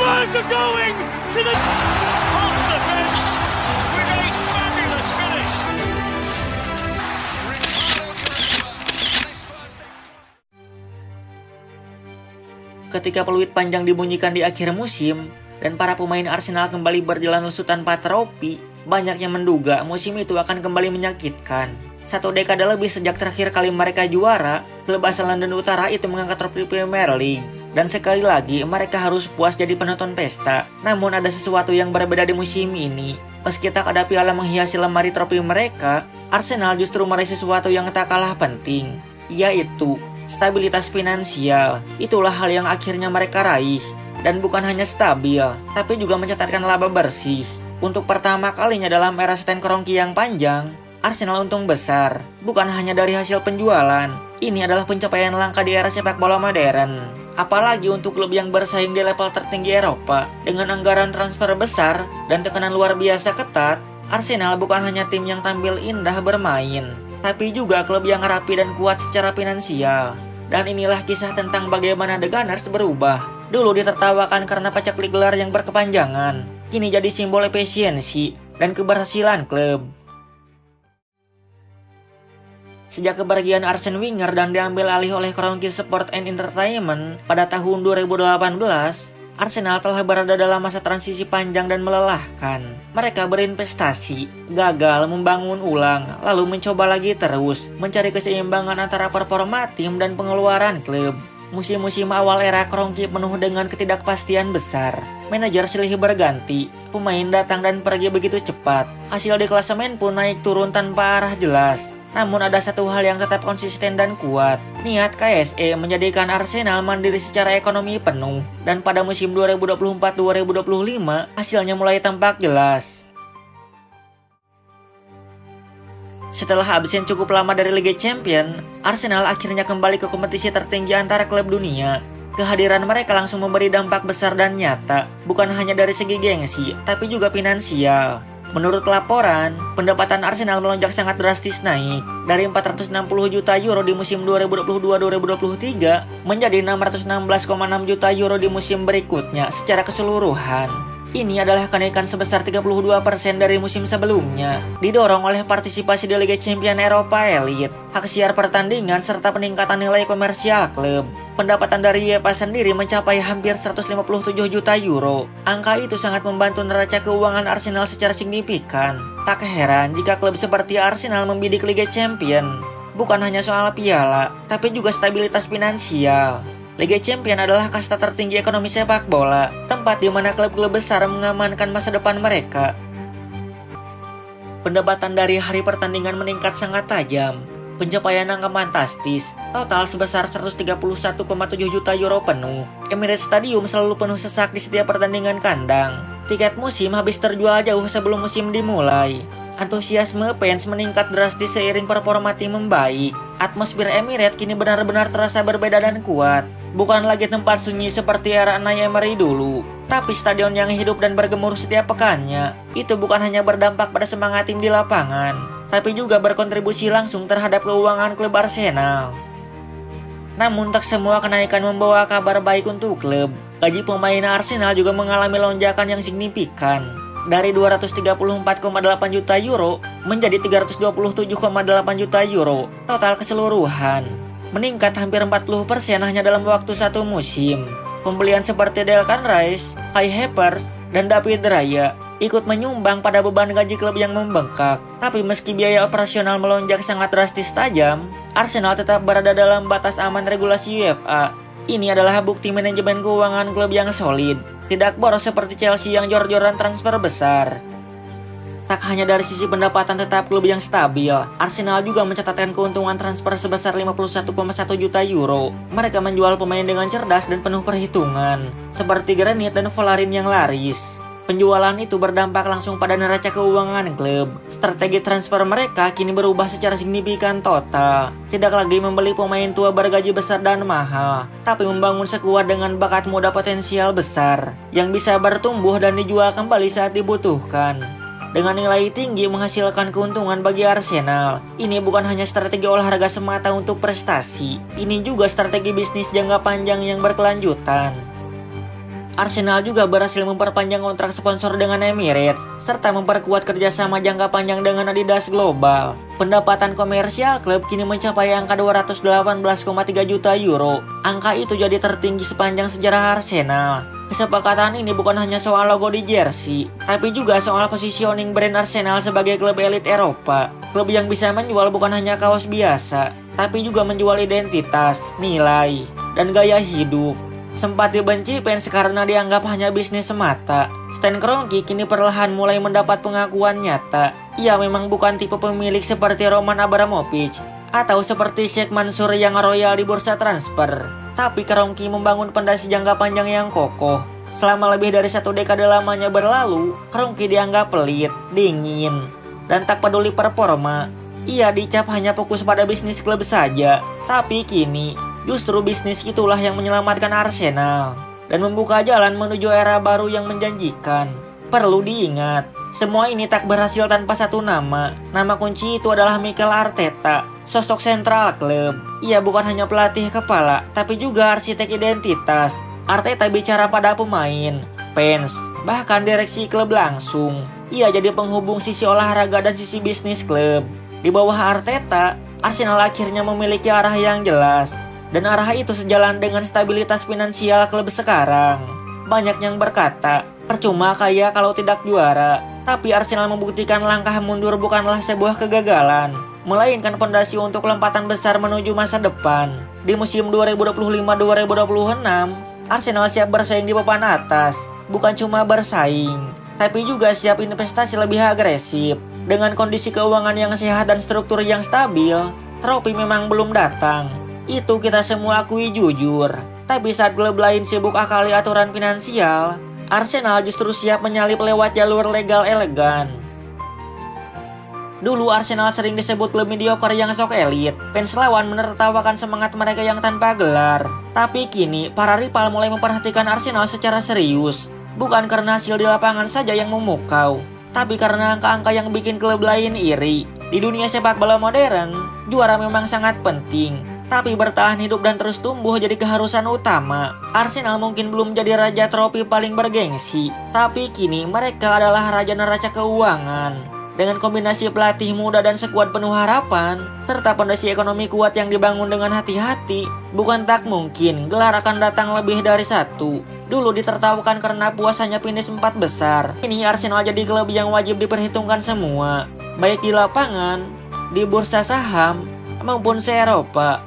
Spurs are going to the off the bench with a fabulous finish. Ketika peluit panjang dibunyikan di akhir musim dan para pemain Arsenal kembali berjalan lesu tanpa trofi, banyak yang menduga musim itu akan kembali menyakitkan. 1 dekade lebih sejak terakhir kali mereka juara, klub asal London Utara itu mengangkat trofi Premier League. Dan sekali lagi mereka harus puas jadi penonton pesta. Namun ada sesuatu yang berbeda di musim ini. Meski tak ada piala menghiasi lemari trofi mereka, Arsenal justru meraih sesuatu yang tak kalah penting, yaitu stabilitas finansial. Itulah hal yang akhirnya mereka raih. Dan bukan hanya stabil, tapi juga mencatatkan laba bersih. Untuk pertama kalinya dalam era Stan Kroenke yang panjang, Arsenal untung besar, bukan hanya dari hasil penjualan. Ini adalah pencapaian langka di era sepak bola modern. Apalagi untuk klub yang bersaing di level tertinggi Eropa, dengan anggaran transfer besar dan tekanan luar biasa ketat, Arsenal bukan hanya tim yang tampil indah bermain, tapi juga klub yang rapi dan kuat secara finansial. Dan inilah kisah tentang bagaimana The Gunners berubah. Dulu ditertawakan karena pacaklik gelar yang berkepanjangan, kini jadi simbol efisiensi dan keberhasilan klub. Sejak kepergian Arsene Wenger dan diambil alih oleh Kroenke Sport and Entertainment pada tahun 2018, Arsenal telah berada dalam masa transisi panjang dan melelahkan. Mereka berinvestasi, gagal membangun ulang, lalu mencoba lagi terus, mencari keseimbangan antara performa tim dan pengeluaran klub. Musim-musim awal era Kroenke penuh dengan ketidakpastian besar. Manajer silih berganti, pemain datang dan pergi begitu cepat. Hasil di klasemen pun naik turun tanpa arah jelas. Namun ada satu hal yang tetap konsisten dan kuat. Niat KSE menjadikan Arsenal mandiri secara ekonomi penuh. Dan pada musim 2024-2025 hasilnya mulai tampak jelas. Setelah absen cukup lama dari Liga Champions, Arsenal akhirnya kembali ke kompetisi tertinggi antara klub dunia. Kehadiran mereka langsung memberi dampak besar dan nyata, bukan hanya dari segi gengsi, tapi juga finansial. Menurut laporan, pendapatan Arsenal melonjak sangat drastis naik dari 460 juta euro di musim 2022-2023 menjadi 616,6 juta euro di musim berikutnya secara keseluruhan. Ini adalah kenaikan sebesar 32% dari musim sebelumnya, didorong oleh partisipasi di Liga Champions Eropa Elite, hak siar pertandingan serta peningkatan nilai komersial klub. Pendapatan dari UEFA sendiri mencapai hampir 157 juta euro. Angka itu sangat membantu neraca keuangan Arsenal secara signifikan. Tak heran jika klub seperti Arsenal membidik Liga Champions. Bukan hanya soal piala, tapi juga stabilitas finansial. Liga Champions adalah kasta tertinggi ekonomi sepak bola, tempat di mana klub-klub besar mengamankan masa depan mereka. Pendapatan dari hari pertandingan meningkat sangat tajam. Pencapaian angka fantastis, total sebesar 131,7 juta euro penuh. Emirates Stadium selalu penuh sesak di setiap pertandingan kandang. Tiket musim habis terjual jauh sebelum musim dimulai. Antusiasme fans meningkat drastis seiring performa tim membaik. Atmosfer Emirates kini benar-benar terasa berbeda dan kuat. Bukan lagi tempat sunyi seperti era Unai Emery dulu, tapi stadion yang hidup dan bergemuruh setiap pekannya. Itu bukan hanya berdampak pada semangat tim di lapangan, tapi juga berkontribusi langsung terhadap keuangan klub Arsenal. Namun tak semua kenaikan membawa kabar baik untuk klub. Gaji pemain Arsenal juga mengalami lonjakan yang signifikan. Dari 234,8 juta euro menjadi 327,8 juta euro total keseluruhan. Meningkat hampir 40% hanya dalam waktu satu musim. Pembelian seperti Declan Rice, Kai Havertz, dan David Raya ikut menyumbang pada beban gaji klub yang membengkak. Tapi meski biaya operasional melonjak sangat drastis tajam, Arsenal tetap berada dalam batas aman regulasi UEFA. Ini adalah bukti manajemen keuangan klub yang solid, tidak boros seperti Chelsea yang jor-joran transfer besar. Tak hanya dari sisi pendapatan tetap klub yang stabil, Arsenal juga mencatatkan keuntungan transfer sebesar 51,1 juta euro. Mereka menjual pemain dengan cerdas dan penuh perhitungan, seperti Granit dan Vlahovic yang laris. Penjualan itu berdampak langsung pada neraca keuangan klub. Strategi transfer mereka kini berubah secara signifikan total. Tidak lagi membeli pemain tua bergaji besar dan mahal, tapi membangun skuad dengan bakat muda potensial besar, yang bisa bertumbuh dan dijual kembali saat dibutuhkan. Dengan nilai tinggi menghasilkan keuntungan bagi Arsenal. Ini bukan hanya strategi olahraga semata untuk prestasi, ini juga strategi bisnis jangka panjang yang berkelanjutan. Arsenal juga berhasil memperpanjang kontrak sponsor dengan Emirates, serta memperkuat kerjasama jangka panjang dengan Adidas Global. Pendapatan komersial klub kini mencapai angka 218,3 juta euro. Angka itu jadi tertinggi sepanjang sejarah Arsenal. Kesepakatan ini bukan hanya soal logo di jersey, tapi juga soal positioning brand Arsenal sebagai klub elit Eropa. Klub yang bisa menjual bukan hanya kaos biasa, tapi juga menjual identitas, nilai, dan gaya hidup. Sempat dibenci fans karena dianggap hanya bisnis semata, Stan Kroenke kini perlahan mulai mendapat pengakuan nyata. Ia memang bukan tipe pemilik seperti Roman Abramovich atau seperti Sheikh Mansour yang royal di bursa transfer. Tapi Kroenke membangun pondasi jangka panjang yang kokoh. Selama lebih dari 1 dekade lamanya berlalu, Kroenke dianggap pelit, dingin, dan tak peduli performa. Ia dicap hanya fokus pada bisnis klub saja. Tapi kini, justru bisnis itulah yang menyelamatkan Arsenal dan membuka jalan menuju era baru yang menjanjikan. Perlu diingat, semua ini tak berhasil tanpa satu nama. Nama kunci itu adalah Mikel Arteta, sosok sentral klub. Ia bukan hanya pelatih kepala, tapi juga arsitek identitas. Arteta bicara pada pemain, fans, bahkan direksi klub langsung. Ia jadi penghubung sisi olahraga dan sisi bisnis klub. Di bawah Arteta, Arsenal akhirnya memiliki arah yang jelas. Dan arah itu sejalan dengan stabilitas finansial klub sekarang. Banyak yang berkata, percuma kaya kalau tidak juara. Tapi Arsenal membuktikan langkah mundur bukanlah sebuah kegagalan, melainkan pondasi untuk lompatan besar menuju masa depan. Di musim 2025-2026, Arsenal siap bersaing di papan atas. Bukan cuma bersaing, tapi juga siap investasi lebih agresif. Dengan kondisi keuangan yang sehat dan struktur yang stabil, trofi memang belum datang. Itu kita semua akui jujur. Tapi saat klub lain sibuk akali aturan finansial, Arsenal justru siap menyalip lewat jalur legal elegan. Dulu Arsenal sering disebut klub mediocre yang sok elit. Fans lawan menertawakan semangat mereka yang tanpa gelar. Tapi kini, para rival mulai memperhatikan Arsenal secara serius. Bukan karena hasil di lapangan saja yang memukau, tapi karena angka-angka yang bikin klub lain iri. Di dunia sepak bola modern, juara memang sangat penting, tapi bertahan hidup dan terus tumbuh jadi keharusan utama. Arsenal mungkin belum jadi raja trofi paling bergengsi, tapi kini mereka adalah raja neraca keuangan. Dengan kombinasi pelatih muda dan skuad penuh harapan, serta pondasi ekonomi kuat yang dibangun dengan hati-hati, bukan tak mungkin gelar akan datang lebih dari satu. Dulu ditertawakan karena puasanya finish 4 besar. Ini Arsenal jadi klub yang wajib diperhitungkan semua, baik di lapangan, di bursa saham, maupun se-Eropa.